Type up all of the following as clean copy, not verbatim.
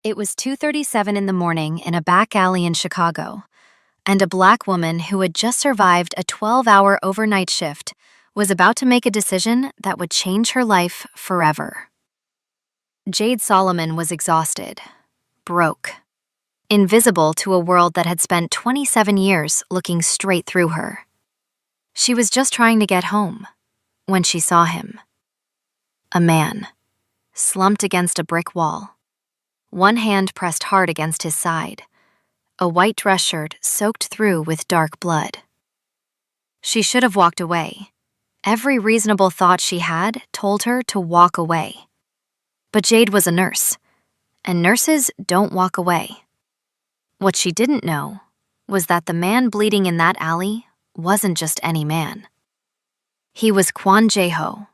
It was 2:37 in the morning in a back alley in Chicago, and a black woman who had just survived a 12-hour overnight shift was about to make a decision that would change her life forever. Jade Solomon was exhausted, broke, invisible to a world that had spent 27 years looking straight through her. She was just trying to get home when she saw him. A man, slumped against a brick wall, one hand pressed hard against his side, a white dress shirt soaked through with dark blood. She should have walked away. Every reasonable thought she had told her to walk away. But Jade was a nurse, and nurses don't walk away. What she didn't know was that the man bleeding in that alley wasn't just any man. He was Kwon Jae-ho,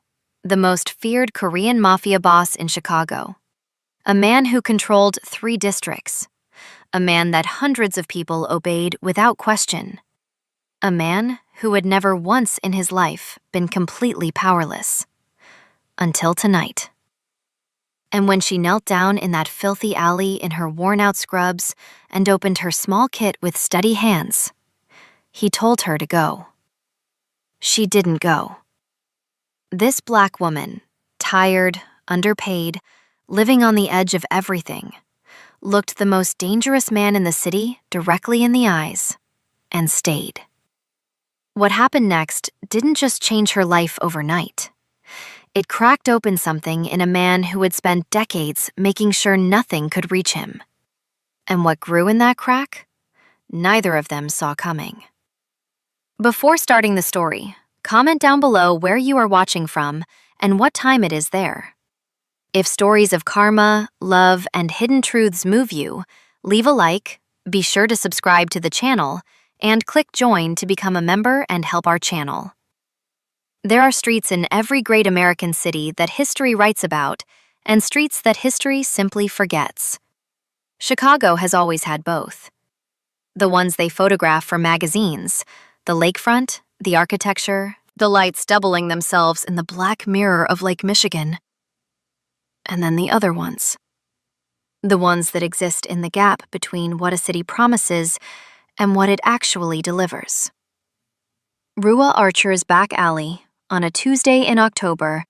the most feared Korean mafia boss in Chicago. A man who controlled 3 districts. A man that hundreds of people obeyed without question. A man who had never once in his life been completely powerless. Until tonight. And when she knelt down in that filthy alley in her worn-out scrubs and opened her small kit with steady hands, he told her to go. She didn't go. This black woman, tired, underpaid, living on the edge of everything, looked the most dangerous man in the city directly in the eyes and stayed. What happened next didn't just change her life overnight. It cracked open something in a man who had spent decades making sure nothing could reach him. And what grew in that crack, neither of them saw coming. Before starting the story, comment down below where you are watching from and what time it is there. If stories of karma, love, and hidden truths move you, leave a like, be sure to subscribe to the channel, and click join to become a member and help our channel. There are streets in every great American city that history writes about, and streets that history simply forgets. Chicago has always had both. The ones they photograph for magazines, the lakefront, the architecture, the lights doubling themselves in the black mirror of Lake Michigan. And then the other ones. The ones that exist in the gap between what a city promises and what it actually delivers. Rua Archer's back alley on a Tuesday in October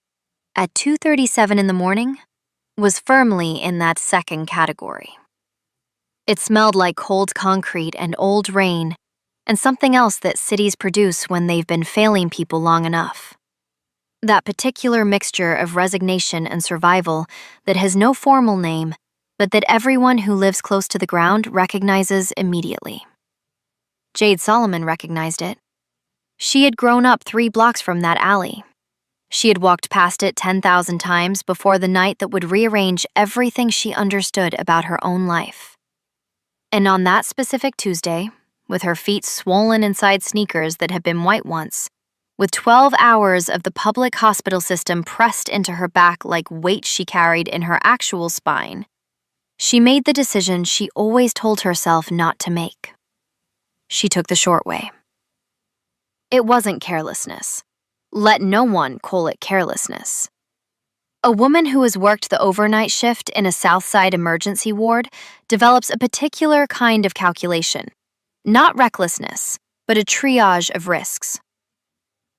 at 2:37 in the morning was firmly in that second category. It smelled like cold concrete and old rain and something else that cities produce when they've been failing people long enough. That particular mixture of resignation and survival that has no formal name, but that everyone who lives close to the ground recognizes immediately. Jade Solomon recognized it. She had grown up 3 blocks from that alley. She had walked past it 10,000 times before the night that would rearrange everything she understood about her own life. And on that specific Tuesday, with her feet swollen inside sneakers that had been white once, with 12 hours of the public hospital system pressed into her back like weight she carried in her actual spine, she made the decision she always told herself not to make. She took the short way. It wasn't carelessness. Let no one call it carelessness. A woman who has worked the overnight shift in a Southside emergency ward develops a particular kind of calculation. Not recklessness, but a triage of risks.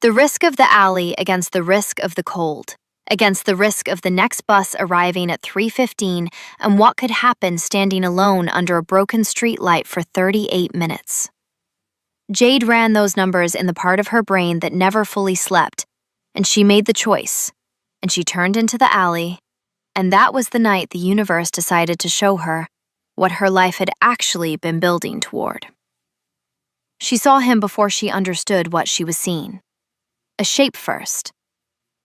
The risk of the alley against the risk of the cold, against the risk of the next bus arriving at 3:15 and what could happen standing alone under a broken streetlight for 38 minutes. Jade ran those numbers in the part of her brain that never fully slept, and she made the choice, and she turned into the alley, and that was the night the universe decided to show her what her life had actually been building toward. She saw him before she understood what she was seeing. A shape first.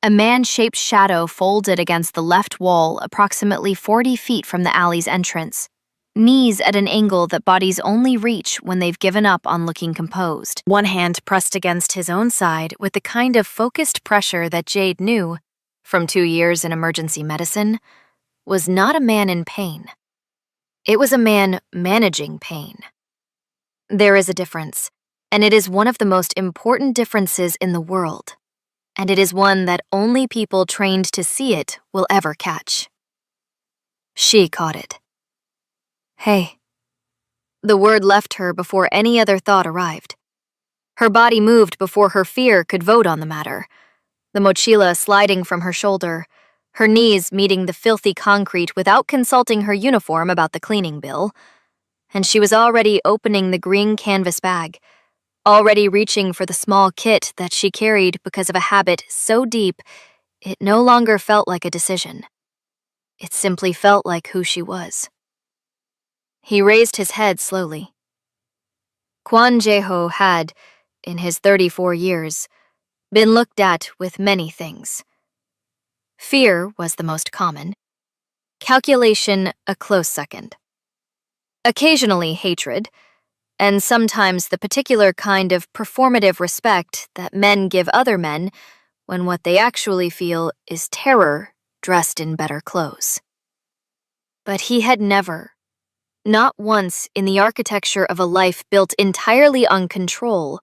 A man-shaped shadow folded against the left wall approximately 40 feet from the alley's entrance, knees at an angle that bodies only reach when they've given up on looking composed. One hand pressed against his own side with the kind of focused pressure that Jade knew, from 2 years in emergency medicine, was not a man in pain. It was a man managing pain. There is a difference, and it is one of the most important differences in the world, and it is one that only people trained to see it will ever catch. She caught it. Hey. The word left her before any other thought arrived. Her body moved before her fear could vote on the matter, the mochila sliding from her shoulder, her knees meeting the filthy concrete without consulting her uniform about the cleaning bill, and she was already opening the green canvas bag, already reaching for the small kit that she carried because of a habit so deep it no longer felt like a decision. It simply felt like who she was. He raised his head slowly. Kwon Jae-ho had, in his 34 years, been looked at with many things. Fear was the most common. Calculation a close second. Occasionally hatred, and sometimes the particular kind of performative respect that men give other men when what they actually feel is terror dressed in better clothes. But he had never, not once in the architecture of a life built entirely on control,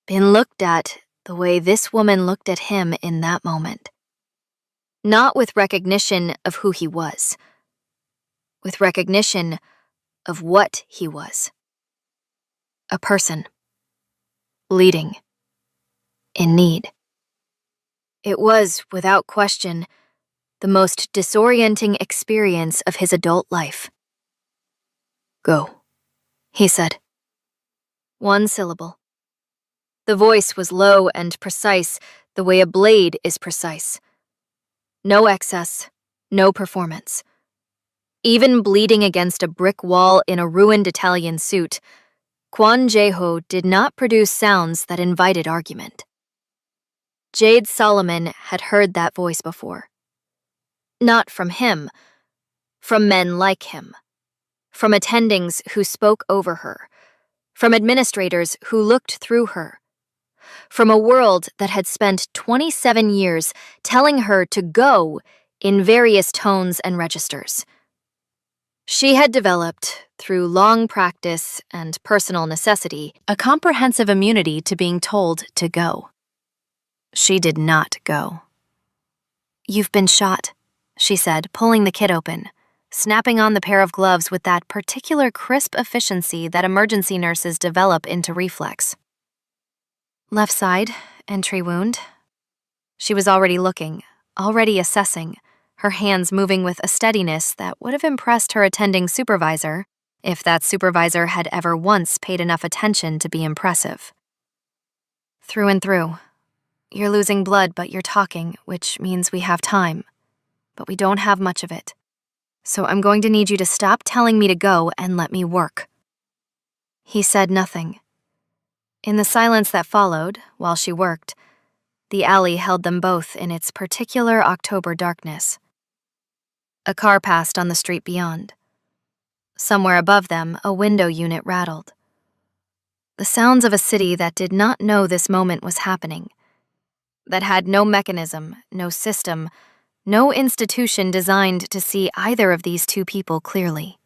been looked at the way this woman looked at him in that moment. Not with recognition of who he was, with recognition of what he was. A person. Bleeding. In need. It was, without question, the most disorienting experience of his adult life. Go, he said. One syllable. The voice was low and precise, the way a blade is precise. No excess, no performance. Even bleeding against a brick wall in a ruined Italian suit, Kwon Jae-ho did not produce sounds that invited argument. Jade Solomon had heard that voice before. Not from him, from men like him, from attendings who spoke over her, from administrators who looked through her, from a world that had spent 27 years telling her to go in various tones and registers. She had developed, through long practice and personal necessity, a comprehensive immunity to being told to go. She did not go. You've been shot, she said, pulling the kit open, snapping on the pair of gloves with that particular crisp efficiency that emergency nurses develop into reflex. Left side, entry wound. She was already looking, already assessing, her hands moving with a steadiness that would have impressed her attending supervisor, if that supervisor had ever once paid enough attention to be impressive. Through and through. You're losing blood, but you're talking, which means we have time. But we don't have much of it. So I'm going to need you to stop telling me to go and let me work. He said nothing. In the silence that followed, while she worked, the alley held them both in its particular October darkness. A car passed on the street beyond. Somewhere above them, a window unit rattled. The sounds of a city that did not know this moment was happening, that had no mechanism, no system, no institution designed to see either of these two people clearly.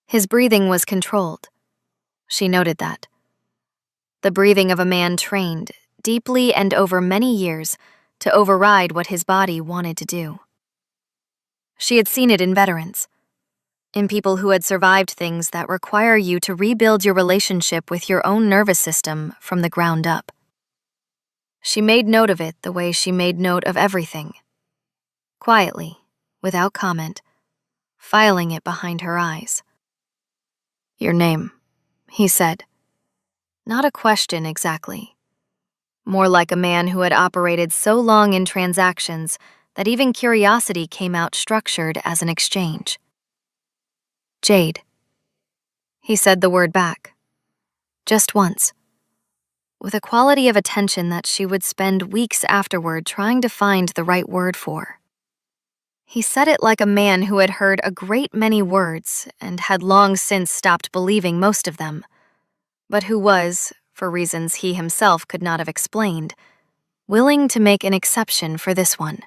His breathing was controlled. She noted that. The breathing of a man trained, deeply and over many years, to override what his body wanted to do. She had seen it in veterans, in people who had survived things that require you to rebuild your relationship with your own nervous system from the ground up. She made note of it the way she made note of everything. Quietly, without comment, filing it behind her eyes. Your name, he said. Not a question exactly. More like a man who had operated so long in transactions that even curiosity came out structured as an exchange. Jade. He said the word back. Just once. With a quality of attention that she would spend weeks afterward trying to find the right word for. He said it like a man who had heard a great many words and had long since stopped believing most of them, but who was, for reasons he himself could not have explained, willing to make an exception for this one.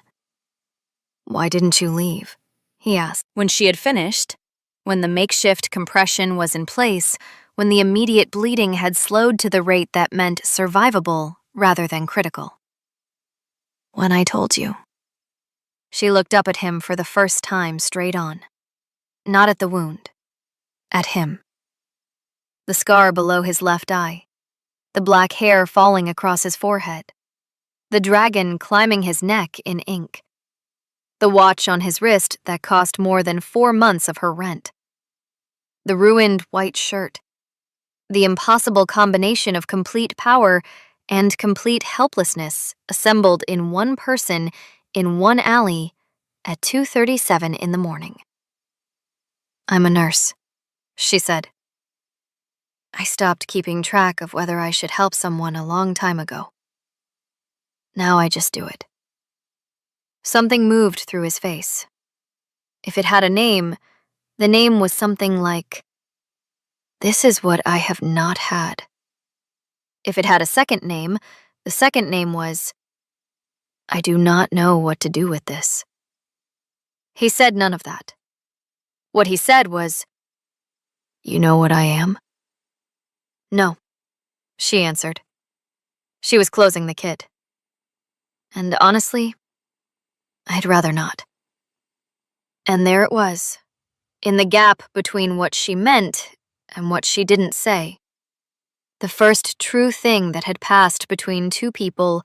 Why didn't you leave? He asked. When she had finished, when the makeshift compression was in place, when the immediate bleeding had slowed to the rate that meant survivable rather than critical. When I told you. She looked up at him for the first time straight on. Not at the wound, at him. The scar below his left eye, the black hair falling across his forehead, the dragon climbing his neck in ink, the watch on his wrist that cost more than 4 months of her rent, the ruined white shirt, the impossible combination of complete power and complete helplessness assembled in one person in one alley at 2:37 in the morning. "I'm a nurse," she said. "I stopped keeping track of whether I should help someone a long time ago. Now I just do it." Something moved through his face. If it had a name, the name was something like, "This is what I have not had." If it had a second name, the second name was, "I do not know what to do with this." He said none of that. What he said was, "You know what I am?" "No," she answered. She was closing the kit. "And honestly, I'd rather not." And there it was, in the gap between what she meant and what she didn't say. The first true thing that had passed between two people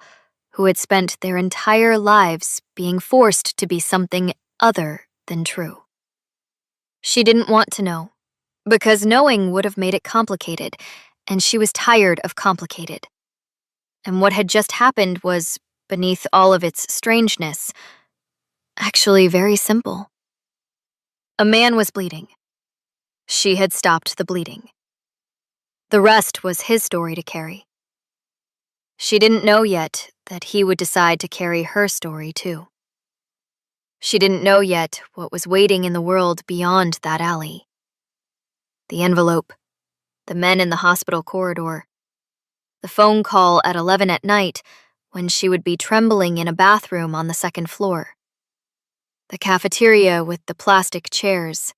who had spent their entire lives being forced to be something other than true. She didn't want to know, because knowing would have made it complicated, and she was tired of complicated. And what had just happened was, beneath all of its strangeness, actually very simple. A man was bleeding. She had stopped the bleeding. The rest was his story to carry. She didn't know yet that he would decide to carry her story too. She didn't know yet what was waiting in the world beyond that alley. The envelope, the men in the hospital corridor, the phone call at 11 at night when she would be trembling in a bathroom on the second floor, the cafeteria with the plastic chairs,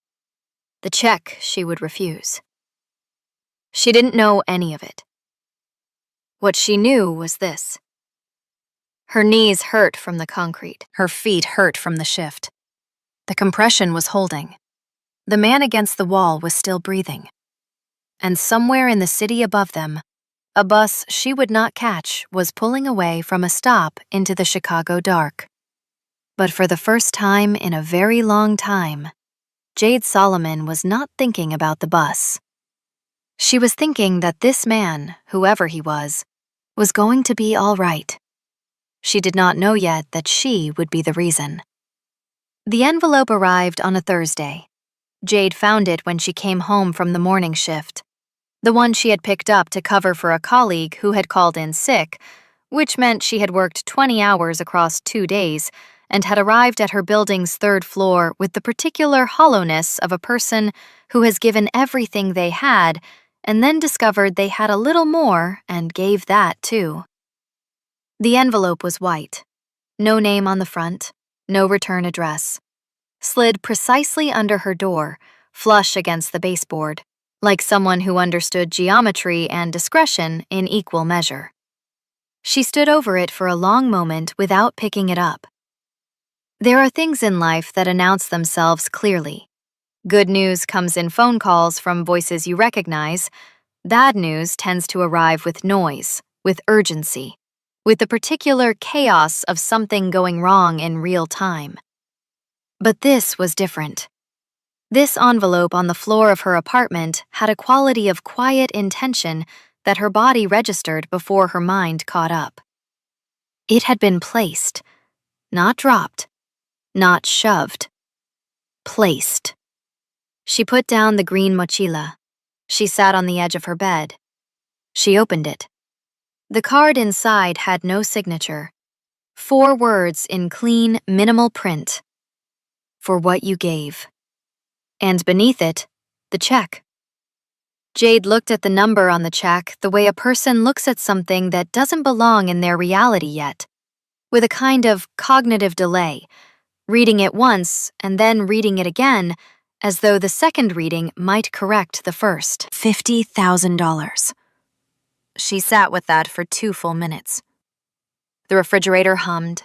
the check she would refuse. She didn't know any of it. What she knew was this. Her knees hurt from the concrete. Her feet hurt from the shift. The compression was holding. The man against the wall was still breathing. And somewhere in the city above them, a bus she would not catch was pulling away from a stop into the Chicago dark. But for the first time in a very long time, Jade Solomon was not thinking about the bus. She was thinking that this man, whoever he was going to be all right. She did not know yet that she would be the reason. The envelope arrived on a Thursday. Jade found it when she came home from the morning shift, the one she had picked up to cover for a colleague who had called in sick, which meant she had worked 20 hours across 2 days and had arrived at her building's 3rd floor with the particular hollowness of a person who has given everything they had and then discovered they had a little more and gave that too. The envelope was white. No name on the front, no return address. Slid precisely under her door, flush against the baseboard, like someone who understood geometry and discretion in equal measure. She stood over it for a long moment without picking it up. There are things in life that announce themselves clearly. Good news comes in phone calls from voices you recognize. Bad news tends to arrive with noise, with urgency, with the particular chaos of something going wrong in real time. But this was different. This envelope on the floor of her apartment had a quality of quiet intention that her body registered before her mind caught up. It had been placed, not dropped, not shoved. Placed. She put down the green mochila. She sat on the edge of her bed. She opened it. The card inside had no signature. 4 words in clean, minimal print. For what you gave. And beneath it, the check. Jade looked at the number on the check the way a person looks at something that doesn't belong in their reality yet, with a kind of cognitive delay, reading it once and then reading it again, as though the second reading might correct the first. $50,000. She sat with that for 2 full minutes. The refrigerator hummed.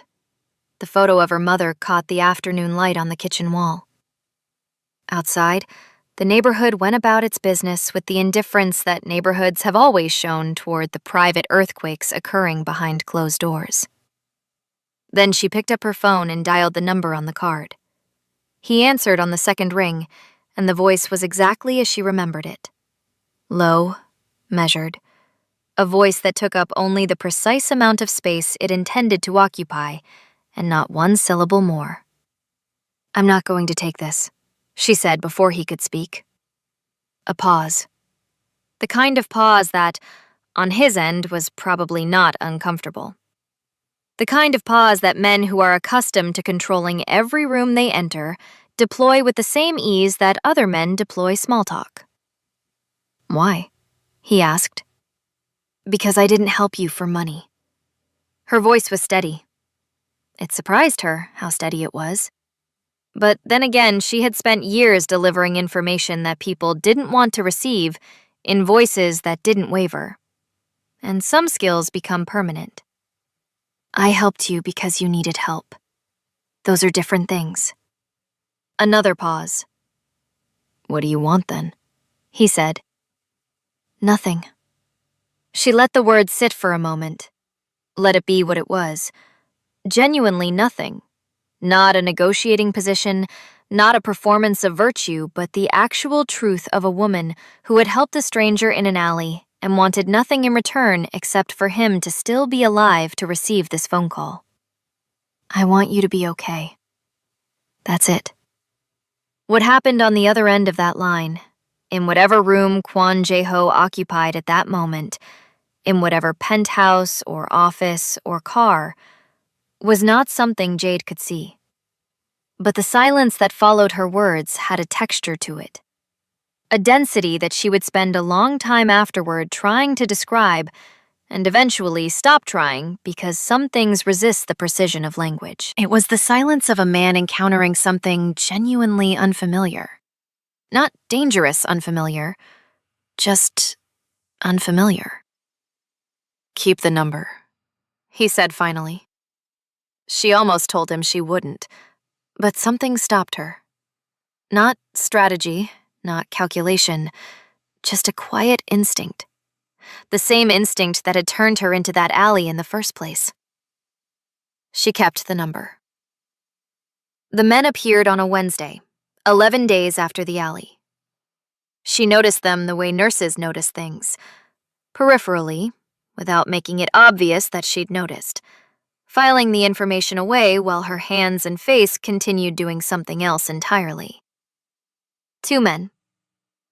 The photo of her mother caught the afternoon light on the kitchen wall. Outside, The neighborhood went about its business with the indifference that neighborhoods have always shown toward the private earthquakes occurring behind closed doors. Then she picked up her phone and dialed the number on the card. He answered on the second ring, and the voice was exactly as she remembered it. Low, measured, a voice that took up only the precise amount of space it intended to occupy, and not one syllable more. "I'm not going to take this," she said before he could speak. A pause. The kind of pause that, on his end, was probably not uncomfortable. The kind of pause that men who are accustomed to controlling every room they enter deploy with the same ease that other men deploy small talk. "Why?" he asked. "Because I didn't help you for money." Her voice was steady. It surprised her how steady it was. But then again, she had spent years delivering information that people didn't want to receive in voices that didn't waver. And some skills become permanent. "I helped you because you needed help. Those are different things." Another pause. "What do you want then?" he said. "Nothing." She let the word sit for a moment. Let it be what it was. Genuinely nothing. Not a negotiating position, not a performance of virtue, but the actual truth of a woman who had helped a stranger in an alley and wanted nothing in return except for him to still be alive to receive this phone call. "I want you to be okay. That's it." What happened on the other end of that line, in whatever room Kwon Jae-ho occupied at that moment, in whatever penthouse or office or car, was not something Jade could see. But the silence that followed her words had a texture to it. A density that she would spend a long time afterward trying to describe, and eventually stop trying because some things resist the precision of language. It was the silence of a man encountering something genuinely unfamiliar. Not dangerous unfamiliar, just unfamiliar. "Keep the number," he said finally. She almost told him she wouldn't, but something stopped her. Not strategy, not calculation, just a quiet instinct. The same instinct that had turned her into that alley in the first place. She kept the number. The men appeared on a Wednesday, 11 days after the alley. She noticed them the way nurses notice things, peripherally, without making it obvious that she'd noticed, filing the information away while her hands and face continued doing something else entirely. 2 men,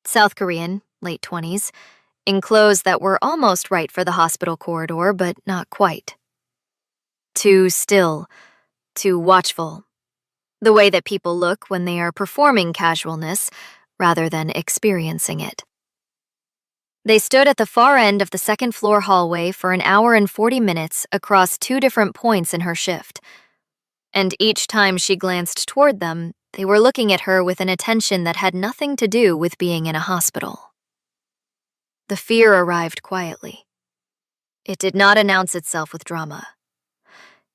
South Korean, late 20s, in clothes that were almost right for the hospital corridor, but not quite. Too still, too watchful. The way that people look when they are performing casualness rather than experiencing it. They stood at the far end of the second-floor hallway for an hour and 40 minutes across 2 different points in her shift. And each time she glanced toward them, they were looking at her with an attention that had nothing to do with being in a hospital. The fear arrived quietly. It did not announce itself with drama.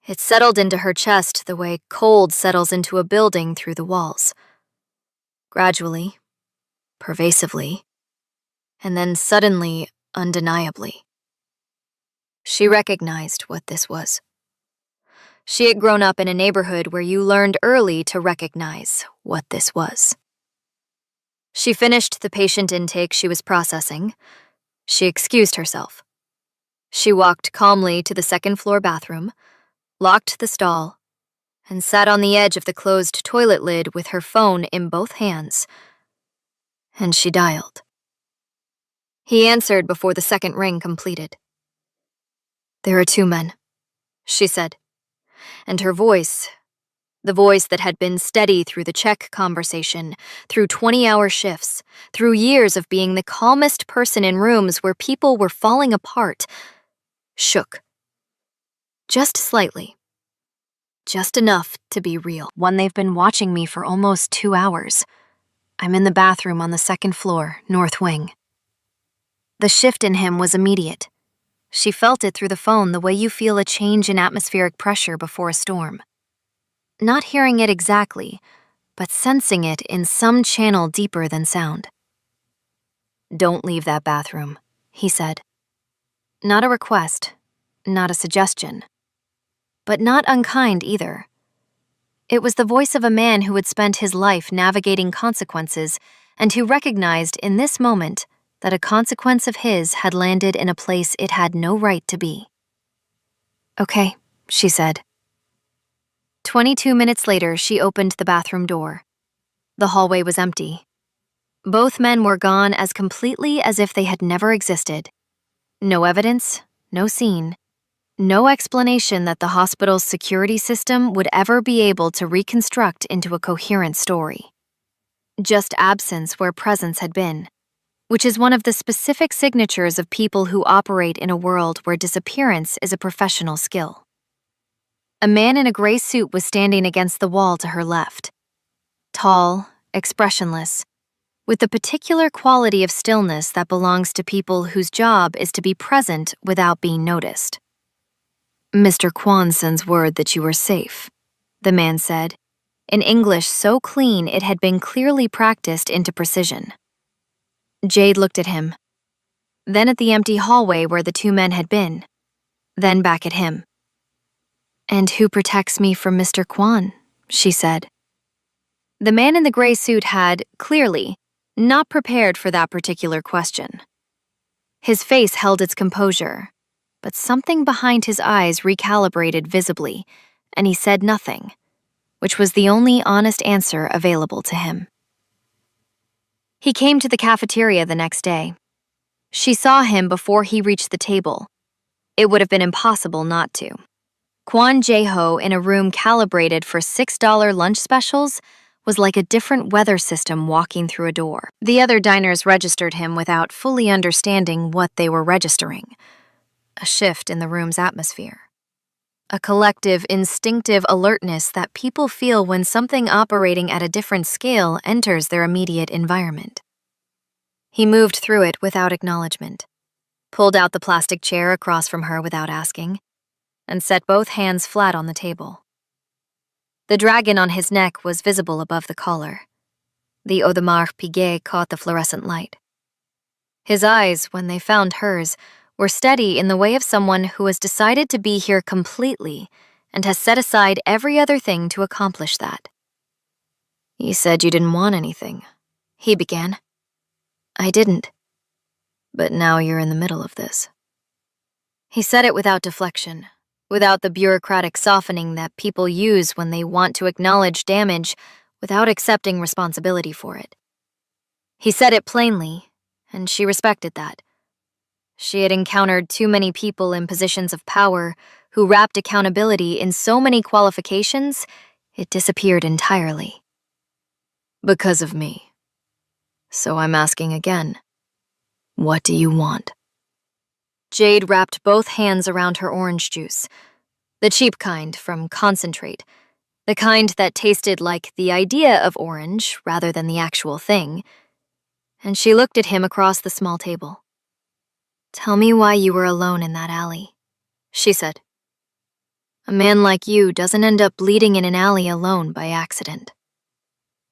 It settled into her chest the way cold settles into a building through the walls. Gradually, pervasively, and then suddenly, undeniably. She recognized what this was. She had grown up in a neighborhood where you learned early to recognize what this was. She finished the patient intake she was processing. She excused herself. She walked calmly to the second-floor bathroom, locked the stall, and sat on the edge of the closed toilet lid with her phone in both hands. And she dialed. He answered before the second ring completed. "There are 2 men," she said, and her voice, the voice that had been steady through the check conversation, through 20-hour shifts, through years of being the calmest person in rooms where people were falling apart, shook. Just slightly. Just enough to be real. "One, they've been watching me for almost 2 hours. I'm in the bathroom on the second floor, north wing." The shift in him was immediate. She felt it through the phone the way you feel a change in atmospheric pressure before a storm. Not hearing it exactly, but sensing it in some channel deeper than sound. "Don't leave that bathroom," he said. Not a request, not a suggestion, but not unkind either. It was the voice of a man who had spent his life navigating consequences and who recognized in this moment that a consequence of his had landed in a place it had no right to be. "Okay," she said. 22 minutes later, she opened the bathroom door. The hallway was empty. Both men were gone as completely as if they had never existed. No evidence, no scene, no explanation that the hospital's security system would ever be able to reconstruct into a coherent story. Just absence where presence had been, which is one of the specific signatures of people who operate in a world where disappearance is a professional skill. A man in a gray suit was standing against the wall to her left. Tall, expressionless, with the particular quality of stillness that belongs to people whose job is to be present without being noticed. "Mr. Kwan sends word that you are safe," the man said, in English so clean it had been clearly practiced into precision. Jade looked at him, then at the empty hallway where the two men had been, then back at him. "And who protects me from Mr. Kwan?" she said. The man in the gray suit had, clearly, not prepared for that particular question. His face held its composure, but something behind his eyes recalibrated visibly, and he said nothing, which was the only honest answer available to him. He came to the cafeteria the next day. She saw him before he reached the table. It would have been impossible not to. Kwon Jae-ho in a room calibrated for $6 lunch specials was like a different weather system walking through a door. The other diners registered him without fully understanding what they were registering. A shift in the room's atmosphere. A collective, instinctive alertness that people feel when something operating at a different scale enters their immediate environment. He moved through it without acknowledgement, pulled out the plastic chair across from her without asking, and set both hands flat on the table. The dragon on his neck was visible above the collar. The Audemars Piguet caught the fluorescent light. His eyes, when they found hers, were steady in the way of someone who has decided to be here completely and has set aside every other thing to accomplish that. "You said you didn't want anything," he began. "I didn't. But now you're in the middle of this." He said it without deflection, without the bureaucratic softening that people use when they want to acknowledge damage without accepting responsibility for it. He said it plainly, and she respected that. She had encountered too many people in positions of power who wrapped accountability in so many qualifications, it disappeared entirely. "Because of me. So I'm asking again, what do you want?" Jade wrapped both hands around her orange juice, the cheap kind from concentrate, the kind that tasted like the idea of orange rather than the actual thing, and she looked at him across the small table. "Tell me why you were alone in that alley," she said. "A man like you doesn't end up bleeding in an alley alone by accident.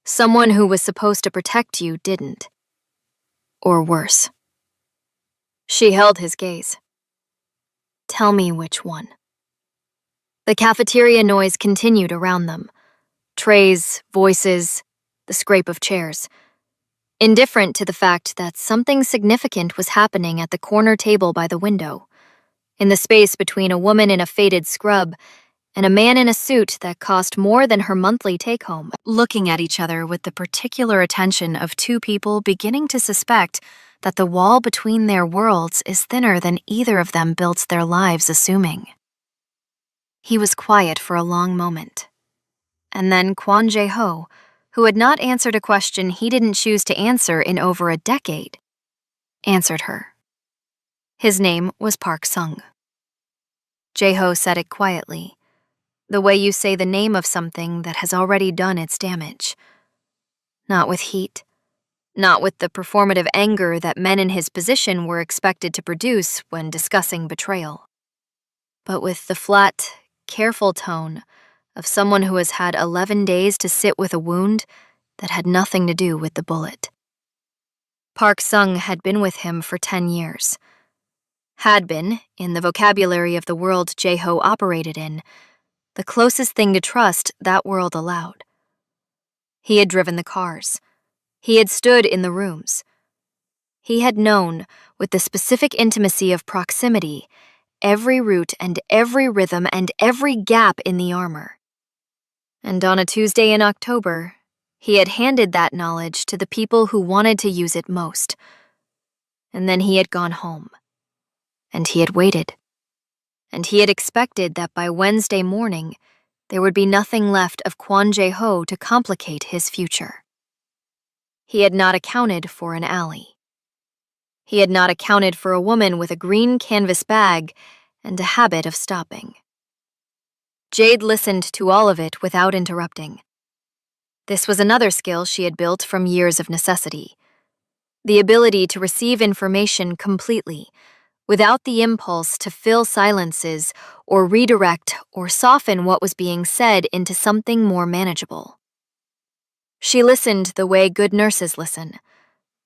Someone who was supposed to protect you didn't. Or worse." She held his gaze. "Tell me which one." The cafeteria noise continued around them. Trays, voices, the scrape of chairs. Indifferent to the fact that something significant was happening at the corner table by the window, in the space between a woman in a faded scrub and a man in a suit that cost more than her monthly take-home, looking at each other with the particular attention of two people beginning to suspect that the wall between their worlds is thinner than either of them built their lives assuming. He was quiet for a long moment, and then Kwon Jae-ho, who had not answered a question he didn't choose to answer in over a decade, answered her. His name was Park Sung. Jae-ho said it quietly, the way you say the name of something that has already done its damage. Not with heat, not with the performative anger that men in his position were expected to produce when discussing betrayal, but with the flat, careful tone of someone who has had 11 days to sit with a wound that had nothing to do with the bullet. Park Sung had been with him for 10 years. Had been, in the vocabulary of the world Jae-ho operated in, the closest thing to trust that world allowed. He had driven the cars. He had stood in the rooms. He had known, with the specific intimacy of proximity, every route and every rhythm and every gap in the armor. And on a Tuesday in October, he had handed that knowledge to the people who wanted to use it most. And then he had gone home. And he had waited. And he had expected that by Wednesday morning, there would be nothing left of Kwon Jae-ho to complicate his future. He had not accounted for an alley. He had not accounted for a woman with a green canvas bag and a habit of stopping. Jade listened to all of it without interrupting. This was another skill she had built from years of necessity. The ability to receive information completely, without the impulse to fill silences or redirect or soften what was being said into something more manageable. She listened the way good nurses listen,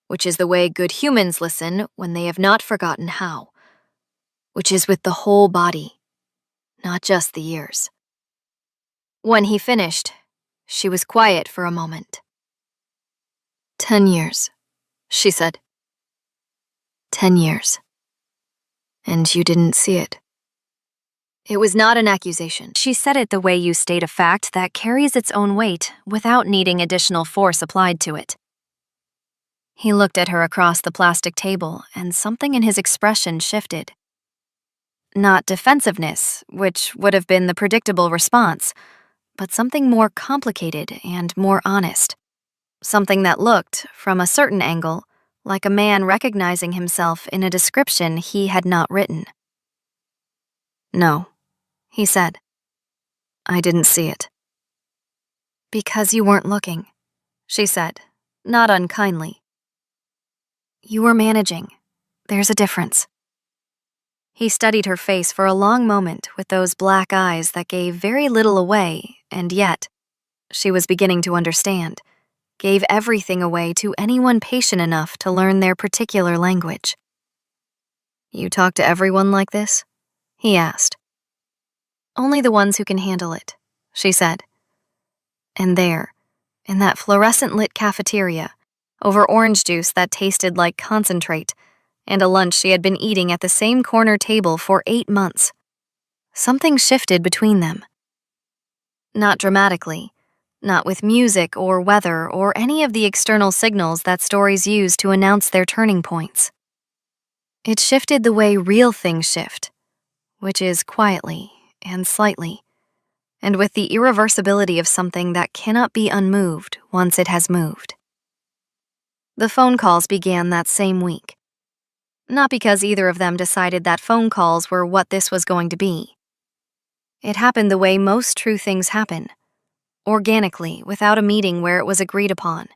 which is the way good humans listen when they have not forgotten how, which is with the whole body, not just the ears. When he finished, she was quiet for a moment. 10 years, she said. 10 years. And you didn't see it. It was not an accusation. She said it the way you state a fact that carries its own weight without needing additional force applied to it. He looked at her across the plastic table, and something in his expression shifted. Not defensiveness, which would have been the predictable response, but something more complicated and more honest. Something that looked, from a certain angle, like a man recognizing himself in a description he had not written. No, he said. I didn't see it. Because you weren't looking, she said, not unkindly. You were managing. There's a difference. He studied her face for a long moment with those black eyes that gave very little away, and yet, she was beginning to understand, gave everything away to anyone patient enough to learn their particular language. You talk to everyone like this? He asked. Only the ones who can handle it, she said. And there, in that fluorescent-lit cafeteria, over orange juice that tasted like concentrate, and a lunch she had been eating at the same corner table for 8 months. Something shifted between them. Not dramatically, not with music or weather or any of the external signals that stories use to announce their turning points. It shifted the way real things shift, which is quietly and slightly, and with the irreversibility of something that cannot be unmoved once it has moved. The phone calls began that same week. Not because either of them decided that phone calls were what this was going to be. It happened the way most true things happen, organically, without a meeting where it was agreed upon,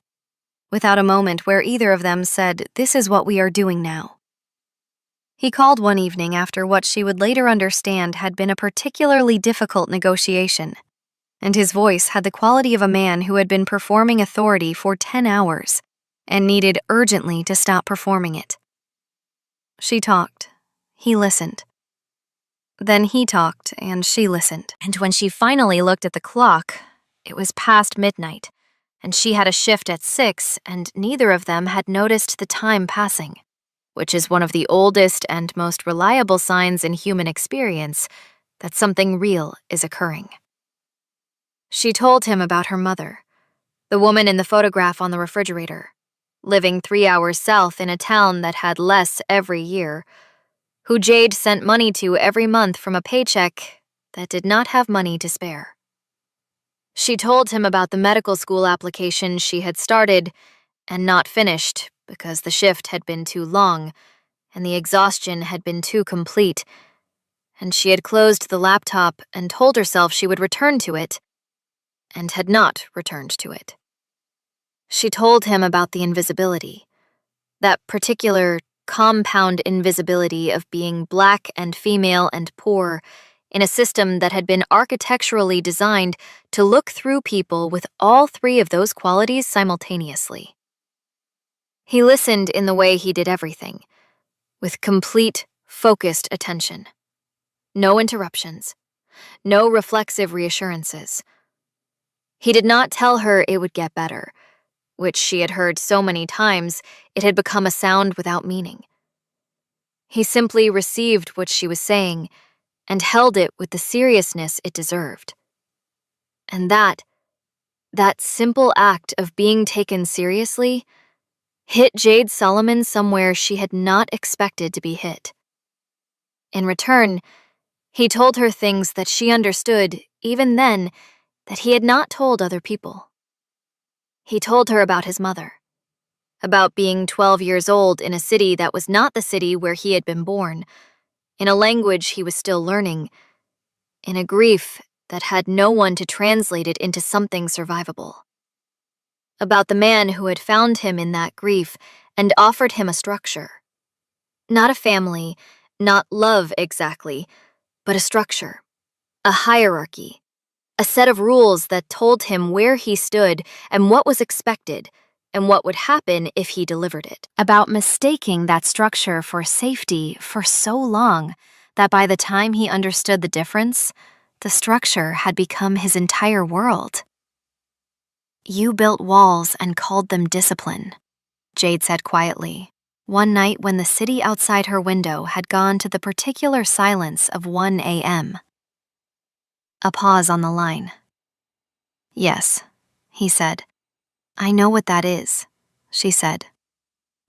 without a moment where either of them said, "This is what we are doing now." He called one evening after what she would later understand had been a particularly difficult negotiation, and his voice had the quality of a man who had been performing authority for 10 hours and needed urgently to stop performing it. She talked. He listened. Then he talked, and she listened. And when she finally looked at the clock, it was past midnight, and she had a shift at 6, and neither of them had noticed the time passing, which is one of the oldest and most reliable signs in human experience that something real is occurring. She told him about her mother, the woman in the photograph on the refrigerator, living 3 hours south in a town that had less every year, who Jade sent money to every month from a paycheck that did not have money to spare. She told him about the medical school application she had started and not finished because the shift had been too long and the exhaustion had been too complete, and she had closed the laptop and told herself she would return to it, and had not returned to it. She told him about the invisibility, that particular compound invisibility of being black and female and poor in a system that had been architecturally designed to look through people with all three of those qualities simultaneously. He listened in the way he did everything, with complete, focused attention. No interruptions, no reflexive reassurances. He did not tell her it would get better, which she had heard so many times it had become a sound without meaning. He simply received what she was saying and held it with the seriousness it deserved. And that simple act of being taken seriously hit Jade Solomon somewhere she had not expected to be hit. In return, he told her things that she understood, even then, that he had not told other people. He told her about his mother, about being 12 years old in a city that was not the city where he had been born, in a language he was still learning, in a grief that had no one to translate it into something survivable. About the man who had found him in that grief and offered him a structure. Not a family, not love exactly, but a structure, a hierarchy, a set of rules that told him where he stood and what was expected and what would happen if he delivered it. About mistaking that structure for safety for so long that by the time he understood the difference, the structure had become his entire world. "You built walls and called them discipline," Jade said quietly, one night when the city outside her window had gone to the particular silence of 1 a.m. A pause on the line. "Yes," he said. "I know what that is," she said.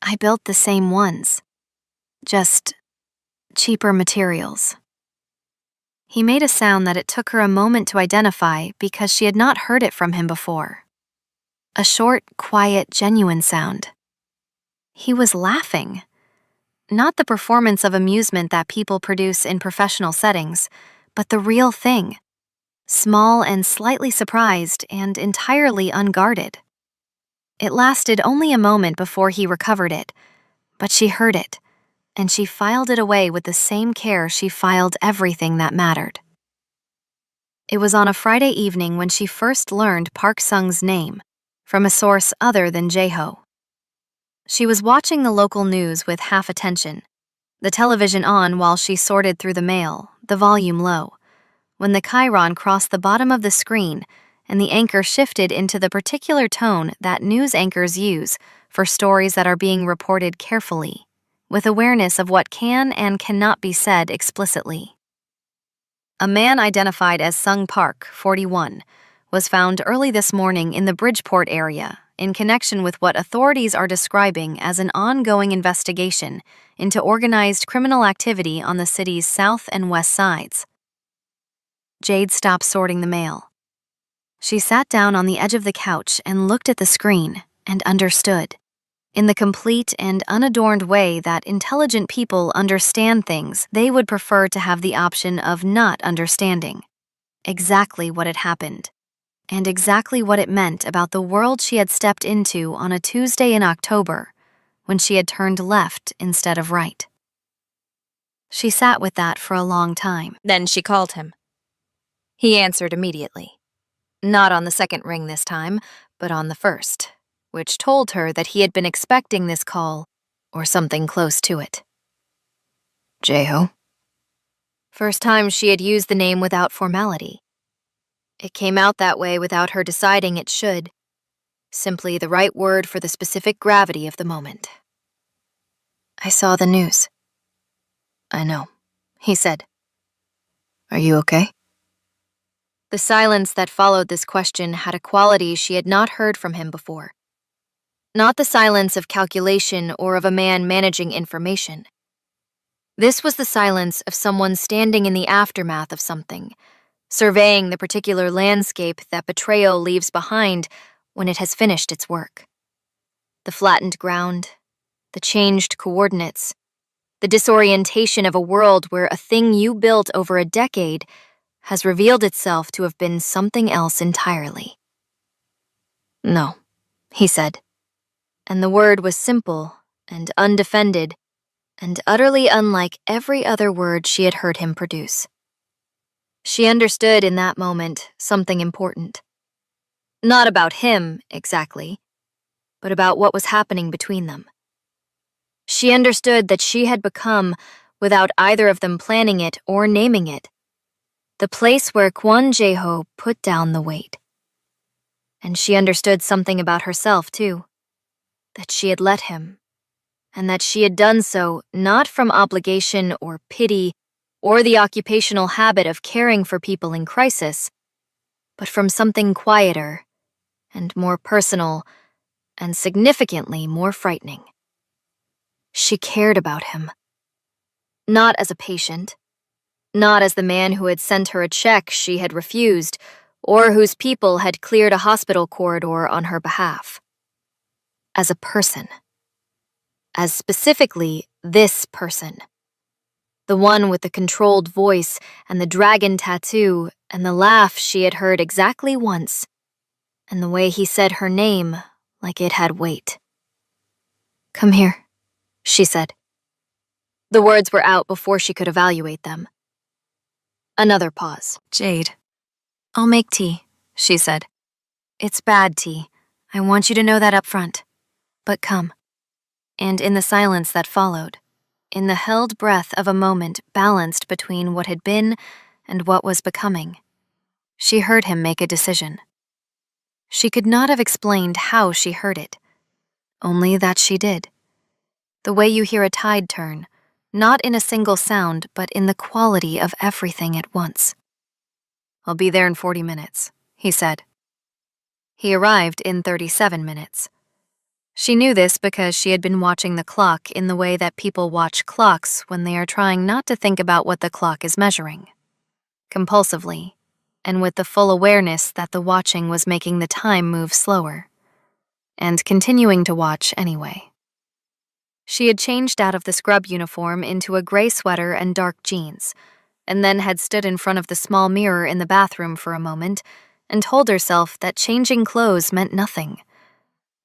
"I built the same ones. Just cheaper materials." He made a sound that it took her a moment to identify because she had not heard it from him before. A short, quiet, genuine sound. He was laughing. Not the performance of amusement that people produce in professional settings, but the real thing. Small and slightly surprised and entirely unguarded. It lasted only a moment before he recovered it, but she heard it, and she filed it away with the same care she filed everything that mattered. It was on a Friday evening when she first learned Park Sung's name, from a source other than Jae-ho. She was watching the local news with half attention, the television on while she sorted through the mail, the volume low, when the chyron crossed the bottom of the screen and the anchor shifted into the particular tone that news anchors use for stories that are being reported carefully, with awareness of what can and cannot be said explicitly. A man identified as Sung Park, 41, was found early this morning in the Bridgeport area in connection with what authorities are describing as an ongoing investigation into organized criminal activity on the city's south and west sides. Jade stopped sorting the mail. She sat down on the edge of the couch and looked at the screen and understood, in the complete and unadorned way that intelligent people understand things they would prefer to have the option of not understanding, exactly what had happened, and exactly what it meant about the world she had stepped into on a Tuesday in October, when she had turned left instead of right. She sat with that for a long time. Then she called him. He answered immediately. Not on the second ring this time, but on the first, which told her that he had been expecting this call, or something close to it. Jae-ho? First time she had used the name without formality. It came out that way without her deciding it should. Simply the right word for the specific gravity of the moment. I saw the news. I know, he said. Are you okay? The silence that followed this question had a quality she had not heard from him before. Not the silence of calculation or of a man managing information. This was the silence of someone standing in the aftermath of something, surveying the particular landscape that betrayal leaves behind when it has finished its work. The flattened ground, the changed coordinates, the disorientation of a world where a thing you built over a decade has revealed itself to have been something else entirely. No, he said, and the word was simple and undefended and utterly unlike every other word she had heard him produce. She understood in that moment something important. Not about him, exactly, but about what was happening between them. She understood that she had become, without either of them planning it or naming it, the place where Kwon Jae-ho put down the weight. And she understood something about herself, too. That she had let him, and that she had done so not from obligation or pity or the occupational habit of caring for people in crisis, but from something quieter and more personal and significantly more frightening. She cared about him. Not as a patient, not as the man who had sent her a check she had refused, or whose people had cleared a hospital corridor on her behalf. As a person. As specifically this person. The one with the controlled voice and the dragon tattoo and the laugh she had heard exactly once, and the way he said her name like it had weight. "Come here," she said. The words were out before she could evaluate them. Another pause. "Jade, I'll make tea," she said. "It's bad tea. I want you to know that up front. But come." And in the silence that followed, in the held breath of a moment balanced between what had been and what was becoming, she heard him make a decision. She could not have explained how she heard it, only that she did. The way you hear a tide turn, not in a single sound, but in the quality of everything at once. "I'll be there in 40 minutes, he said. He arrived in 37 minutes. She knew this because she had been watching the clock in the way that people watch clocks when they are trying not to think about what the clock is measuring. Compulsively, and with the full awareness that the watching was making the time move slower. And continuing to watch anyway. She had changed out of the scrub uniform into a gray sweater and dark jeans, and then had stood in front of the small mirror in the bathroom for a moment and told herself that changing clothes meant nothing.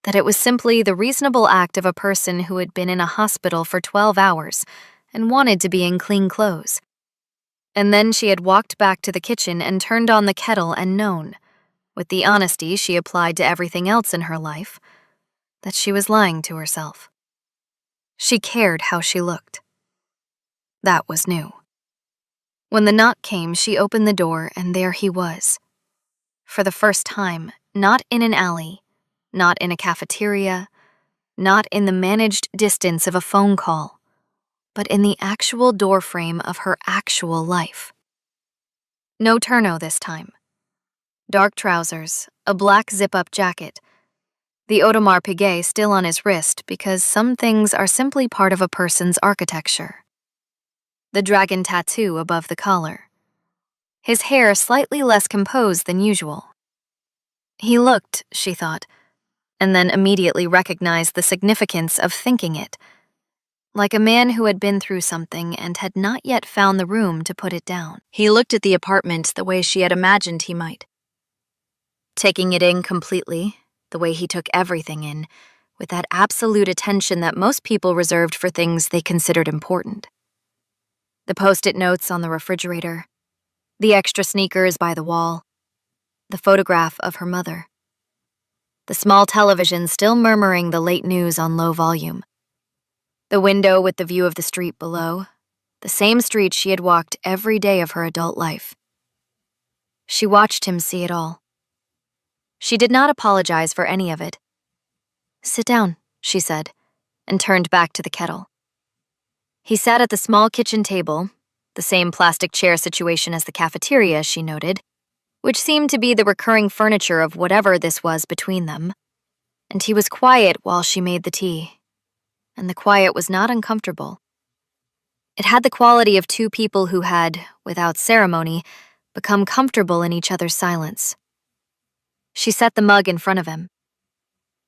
That it was simply the reasonable act of a person who had been in a hospital for 12 hours and wanted to be in clean clothes. And then she had walked back to the kitchen and turned on the kettle and known, with the honesty she applied to everything else in her life, that she was lying to herself. She cared how she looked. That was new. When the knock came, she opened the door and there he was. For the first time, not in an alley, not in a cafeteria, not in the managed distance of a phone call, but in the actual doorframe of her actual life. No turno this time. Dark trousers, a black zip-up jacket, the Audemars Piguet still on his wrist because some things are simply part of a person's architecture. The dragon tattoo above the collar. His hair slightly less composed than usual. He looked, she thought, and then immediately recognized the significance of thinking it, like a man who had been through something and had not yet found the room to put it down. He looked at the apartment the way she had imagined he might. Taking it in completely, the way he took everything in, with that absolute attention that most people reserved for things they considered important. The post-it notes on the refrigerator, the extra sneakers by the wall, the photograph of her mother. The small television still murmuring the late news on low volume. The window with the view of the street below, the same street she had walked every day of her adult life. She watched him see it all. She did not apologize for any of it. "Sit down," she said, and turned back to the kettle. He sat at the small kitchen table, the same plastic chair situation as the cafeteria, she noted, which seemed to be the recurring furniture of whatever this was between them, and he was quiet while she made the tea, and the quiet was not uncomfortable. It had the quality of two people who had, without ceremony, become comfortable in each other's silence. She set the mug in front of him.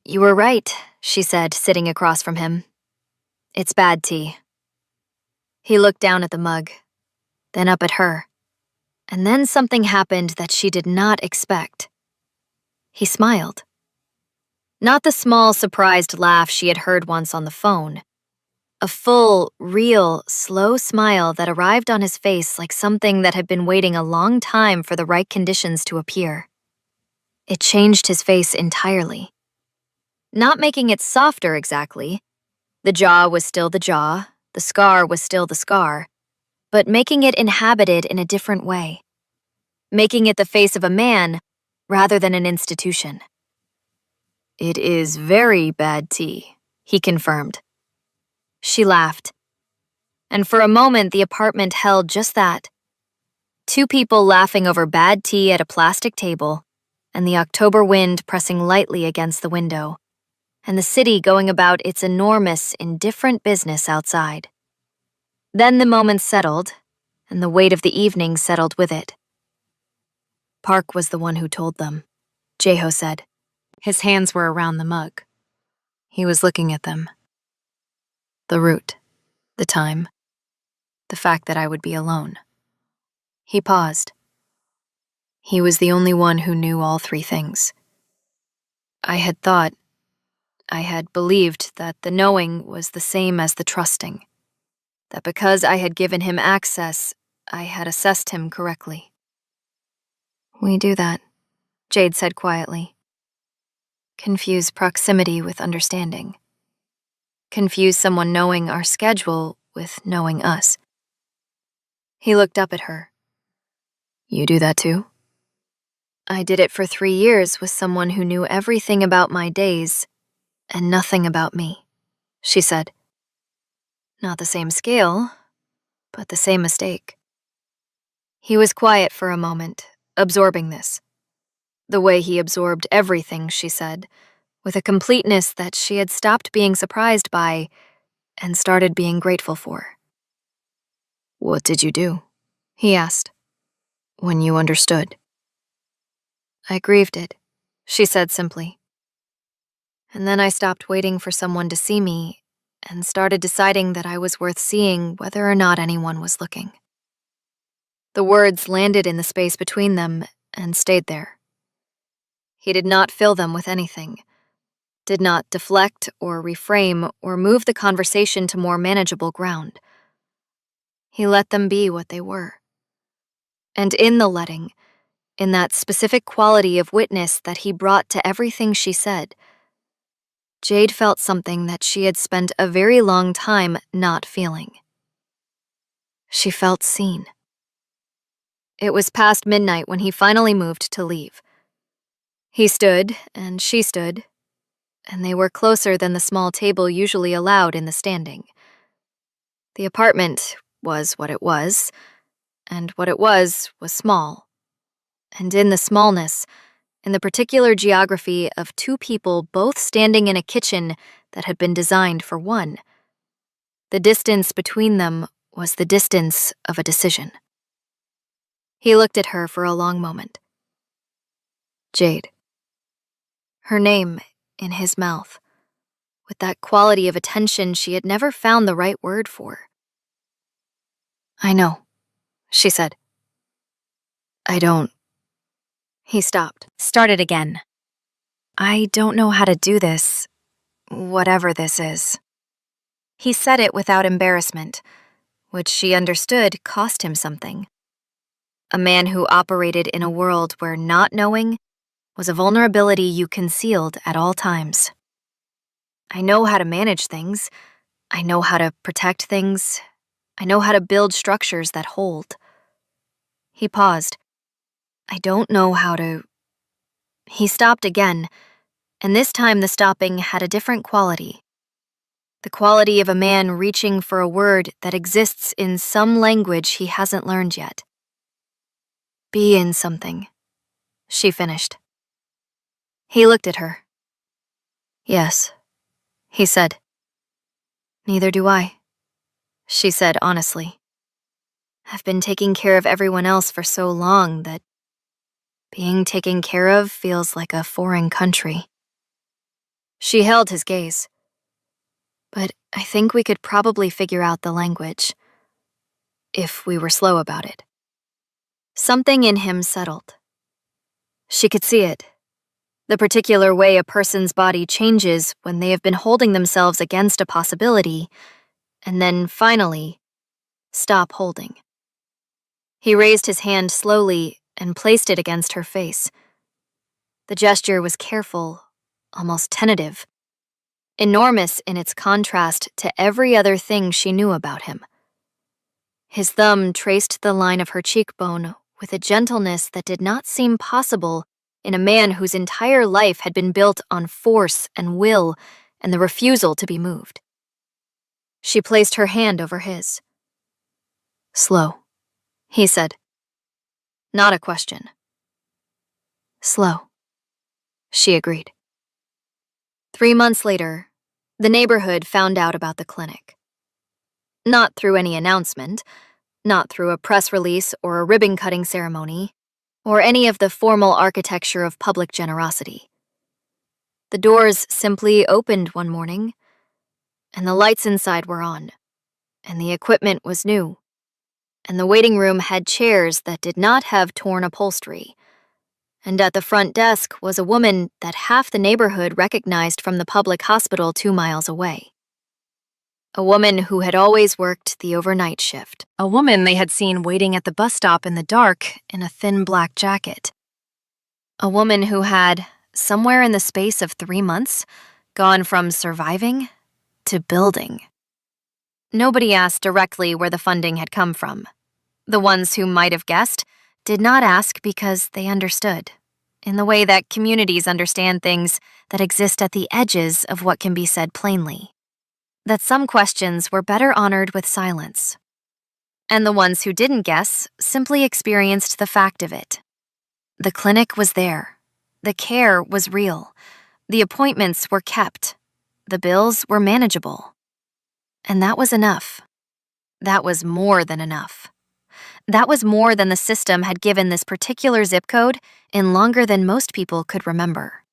"You were right," she said, sitting across from him. "It's bad tea." He looked down at the mug, then up at her, and then something happened that she did not expect. He smiled. Not the small, surprised laugh she had heard once on the phone. A full, real, slow smile that arrived on his face like something that had been waiting a long time for the right conditions to appear. It changed his face entirely. Not making it softer exactly. The jaw was still the jaw, the scar was still the scar, but making it inhabited in a different way. Making it the face of a man rather than an institution. "It is very bad tea," he confirmed. She laughed. And for a moment, the apartment held just that. Two people laughing over bad tea at a plastic table, and the October wind pressing lightly against the window, and the city going about its enormous, indifferent business outside. Then the moment settled, and the weight of the evening settled with it. Park was the one who told them, Jeho said. His hands were around the mug. He was looking at them. The route, the time, the fact that I would be alone. He paused. He was the only one who knew all three things. I had believed that the knowing was the same as the trusting, that because I had given him access, I had assessed him correctly. "We do that," Jade said quietly. "Confuse proximity with understanding. Confuse someone knowing our schedule with knowing us." He looked up at her. "You do that too?" "I did it for 3 years with someone who knew everything about my days and nothing about me," she said. "Not the same scale, but the same mistake." He was quiet for a moment, absorbing this. The way he absorbed everything, she said, with a completeness that she had stopped being surprised by and started being grateful for. "What did you do?" he asked. "When you understood?" "I grieved it," she said simply. "And then I stopped waiting for someone to see me and started deciding that I was worth seeing whether or not anyone was looking." The words landed in the space between them and stayed there. He did not fill them with anything, did not deflect or reframe or move the conversation to more manageable ground. He let them be what they were. And in the letting, in that specific quality of witness that he brought to everything she said, Jade felt something that she had spent a very long time not feeling. She felt seen. It was past midnight when he finally moved to leave. He stood, and she stood, and they were closer than the small table usually allowed in the standing. The apartment was what it was, and what it was small. And in the smallness, in the particular geography of two people both standing in a kitchen that had been designed for one, the distance between them was the distance of a decision. He looked at her for a long moment. Jade. Her name in his mouth, with that quality of attention she had never found the right word for. "I know," she said. "I don't." He stopped, started again. "I don't know how to do this, whatever this is." He said it without embarrassment, which she understood cost him something. A man who operated in a world where not knowing was a vulnerability you concealed at all times. "I know how to manage things. I know how to protect things. I know how to build structures that hold." He paused. "I don't know how to..." He stopped again, and this time the stopping had a different quality. The quality of a man reaching for a word that exists in some language he hasn't learned yet. "Be in something," she finished. He looked at her. "Yes," he said. "Neither do I," she said honestly. "I've been taking care of everyone else for so long that being taken care of feels like a foreign country." She held his gaze. "But I think we could probably figure out the language, if we were slow about it." Something in him settled. She could see it. The particular way a person's body changes when they have been holding themselves against a possibility, and then finally, stop holding. He raised his hand slowly and placed it against her face. The gesture was careful, almost tentative, enormous in its contrast to every other thing she knew about him. His thumb traced the line of her cheekbone with a gentleness that did not seem possible in a man whose entire life had been built on force and will and the refusal to be moved. She placed her hand over his. "Slow," he said. Not a question. "Slow," she agreed. 3 months later, the neighborhood found out about the clinic. Not through any announcement, not through a press release or a ribbon-cutting ceremony, or any of the formal architecture of public generosity. The doors simply opened one morning, and the lights inside were on, and the equipment was new, and the waiting room had chairs that did not have torn upholstery, and at the front desk was a woman that half the neighborhood recognized from the public hospital 2 miles away. A woman who had always worked the overnight shift. A woman they had seen waiting at the bus stop in the dark in a thin black jacket. A woman who had, somewhere in the space of 3 months, gone from surviving to building. Nobody asked directly where the funding had come from. The ones who might have guessed did not ask because they understood, in the way that communities understand things that exist at the edges of what can be said plainly. That some questions were better honored with silence. And the ones who didn't guess simply experienced the fact of it. The clinic was there. The care was real. The appointments were kept. The bills were manageable. And that was enough. That was more than enough. That was more than the system had given this particular zip code in longer than most people could remember.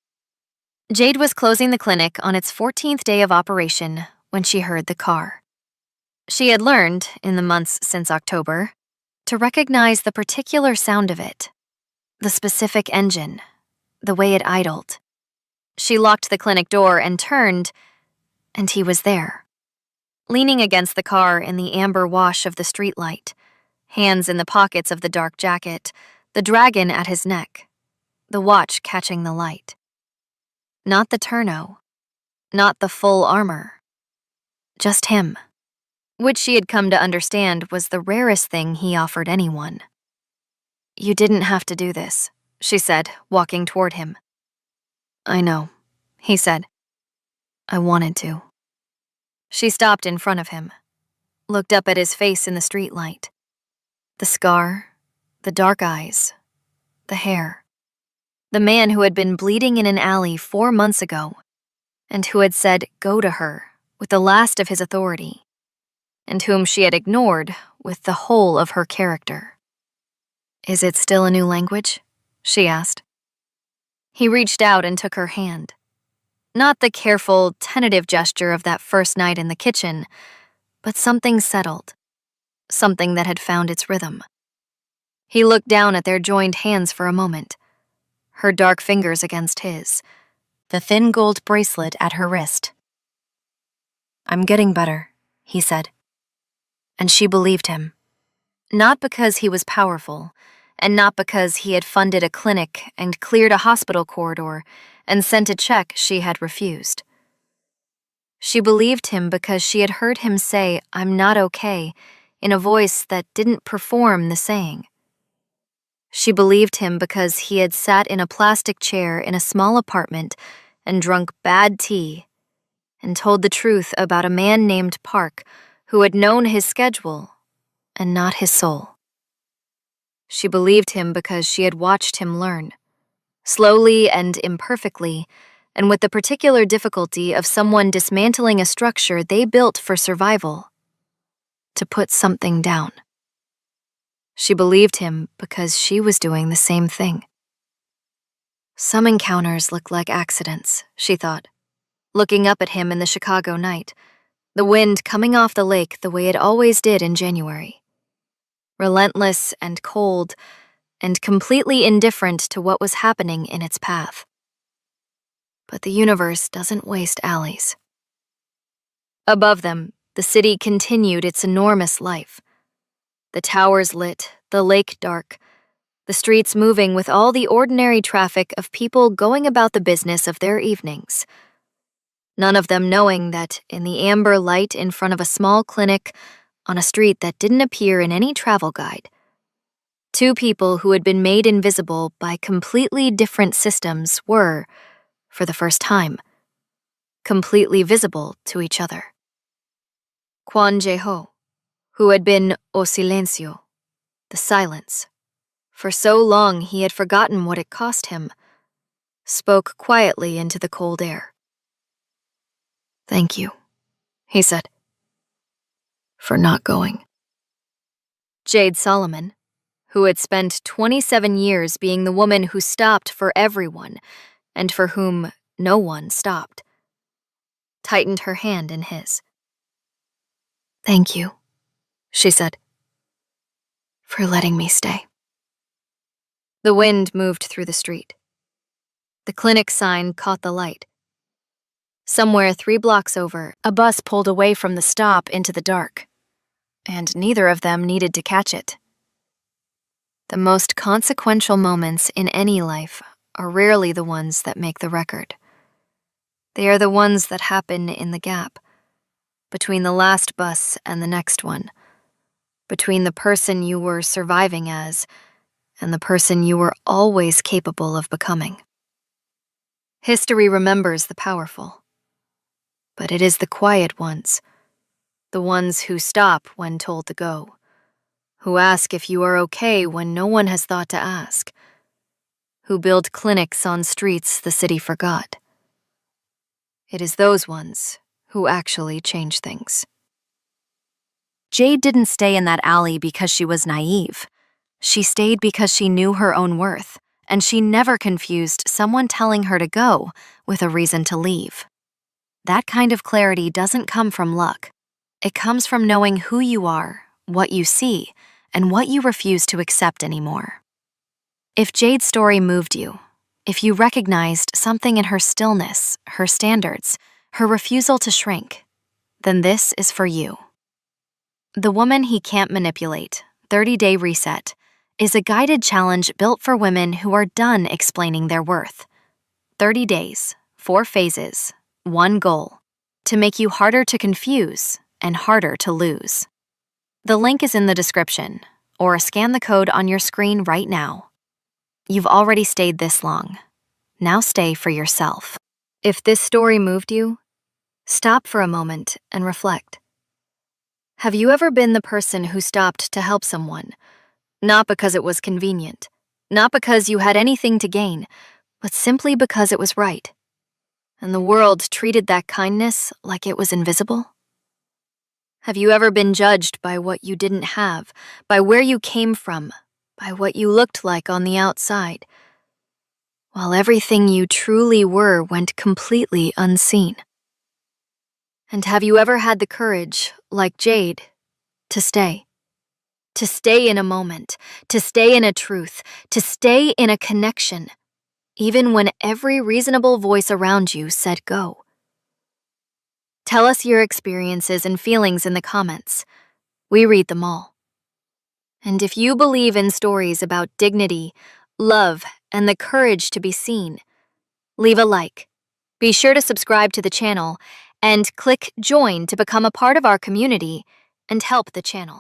Jade was closing the clinic on its 14th day of operation when she heard the car. She had learned, in the months since October, to recognize the particular sound of it, the specific engine, the way it idled. She locked the clinic door and turned, and he was there. Leaning against the car in the amber wash of the streetlight, hands in the pockets of the dark jacket, the dragon at his neck, the watch catching the light. Not the Turno, not the full armor. Just him, which she had come to understand was the rarest thing he offered anyone. "You didn't have to do this," she said, walking toward him. "I know," he said. "I wanted to." She stopped in front of him, looked up at his face in the streetlight. The scar, the dark eyes, the hair. The man who had been bleeding in an alley 4 months ago, and who had said go to her with the last of his authority, and whom she had ignored with the whole of her character. "Is it still a new language?" she asked. He reached out and took her hand. Not the careful, tentative gesture of that first night in the kitchen, but something settled, something that had found its rhythm. He looked down at their joined hands for a moment, her dark fingers against his, the thin gold bracelet at her wrist. "I'm getting better," he said. And she believed him. Not because he was powerful, and not because he had funded a clinic and cleared a hospital corridor and sent a check she had refused. She believed him because she had heard him say, "I'm not okay," in a voice that didn't perform the saying. She believed him because he had sat in a plastic chair in a small apartment and drunk bad tea and told the truth about a man named Park who had known his schedule and not his soul. She believed him because she had watched him learn, slowly and imperfectly, and with the particular difficulty of someone dismantling a structure they built for survival, to put something down. She believed him because she was doing the same thing. Some encounters look like accidents, she thought, looking up at him in the Chicago night, the wind coming off the lake the way it always did in January. Relentless and cold, and completely indifferent to what was happening in its path. But the universe doesn't waste alleys. Above them, The city continued its enormous life. The towers lit, the lake dark, the streets moving with all the ordinary traffic of people going about the business of their evenings. None of them knowing that in the amber light in front of a small clinic on a street that didn't appear in any travel guide, two people who had been made invisible by completely different systems were, for the first time, completely visible to each other. Kwon Jae-ho, who had been O Silencio, the silence, for so long he had forgotten what it cost him, spoke quietly into the cold air. "Thank you," he said, "for not going." Jade Solomon, who had spent 27 years being the woman who stopped for everyone and for whom no one stopped, tightened her hand in his. "Thank you," she said, "for letting me stay." The wind moved through the street. The clinic sign caught the light. Somewhere 3 blocks over, a bus pulled away from the stop into the dark, and neither of them needed to catch it. The most consequential moments in any life are rarely the ones that make the record. They are the ones that happen in the gap, between the last bus and the next one, between the person you were surviving as and the person you were always capable of becoming. History remembers the powerful, but it is the quiet ones, the ones who stop when told to go, who ask if you are okay when no one has thought to ask, who build clinics on streets the city forgot. It is those ones who actually change things. Jade didn't stay in that alley because she was naive. She stayed because she knew her own worth, and she never confused someone telling her to go with a reason to leave. That kind of clarity doesn't come from luck. It comes from knowing who you are, what you see, and what you refuse to accept anymore. If Jade's story moved you, if you recognized something in her stillness, her standards, her refusal to shrink, then this is for you. The Woman He Can't Manipulate, 30-Day Reset, is a guided challenge built for women who are done explaining their worth. 30 days, 4 phases, 1 goal, to make you harder to confuse and harder to lose. The link is in the description, or scan the code on your screen right now. You've already stayed this long. Now stay for yourself. If this story moved you, stop for a moment and reflect. Have you ever been the person who stopped to help someone? Not because it was convenient, not because you had anything to gain, but simply because it was right. And the world treated that kindness like it was invisible? Have you ever been judged by what you didn't have, by where you came from, by what you looked like on the outside, while everything you truly were went completely unseen? And have you ever had the courage, like Jade, to stay? To stay in a moment, to stay in a truth, to stay in a connection, even when every reasonable voice around you said go? Tell us your experiences and feelings in the comments. We read them all. And if you believe in stories about dignity, love, and the courage to be seen, leave a like. Be sure to subscribe to the channel and click join to become a part of our community and help the channel.